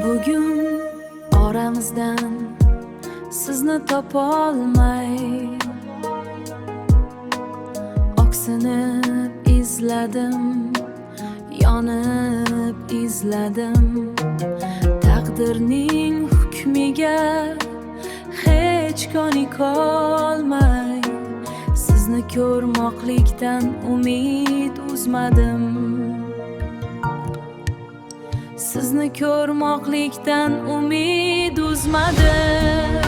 Bugun oramizdan sizni topolmay oqsinib izladim, yonib izladim. Taqdirning hukmiga hech ko'nikolmay sizni ko'rmoqlikdan umid uzmadim. Sizni ko'rmoqlikdan umid uzmadim.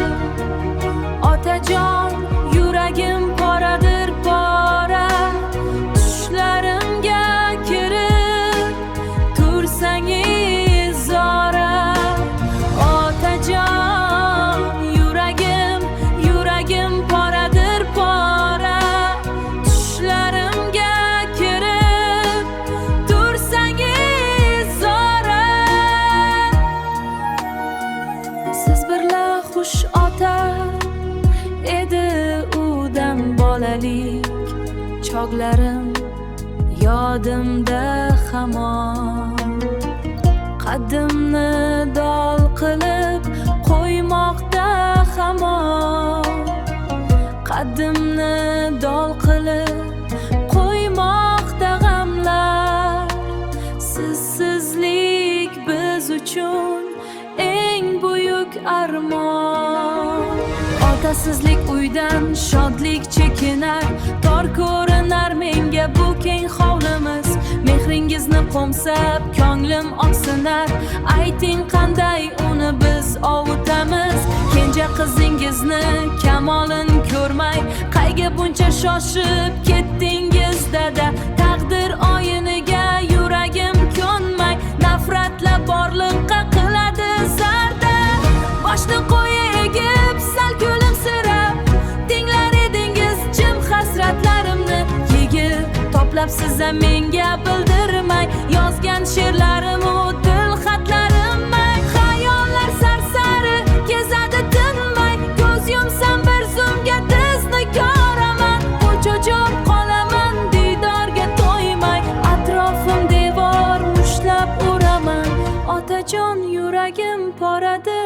Otajon, yuragim poradir pora, tushlarimga kirib tursangiz zora. Otajon, yuragim poradir pora, tushlarimga kirib tursangiz zora. Siz birla xush ota edi udan bolalik chog'larim yodimda hamon. Qaddimni dol qilib qo'ymoqda hamon. Qaddimni dol qilib qo'ymoqda g'amlar. Sizsizlik biz uchun eng buyuk armon. Otasizlik uydan shodlik chekinar, tor ko'rinar menga bu keng hovlimiz. Mehringizni qo'msab ko'nglim oqsinar, ayting qanday uni biz ovutamiz. Kenja qizingizni kamolin ko'rmay qayga buncha shoshib ketdingiz dada. Taqdir oyiniga yuragim ko'nmay nafratla borliqqa qiladi zarda. Boshni qo'yi egib sal kulimsirab tinglar edingiz jim hasratlarimni. Yigit to'plab siz menga bildirmay yozgan she'rlarim u dil xatlarim. Xayollar sarsari kezadi tinmay, ko'z yumsam bir zumga dizni ko'raman. Bu cho'chib qolaman diydorga to'ymay, atrofim devor mushlab uraman. Otajon, yuragim poradir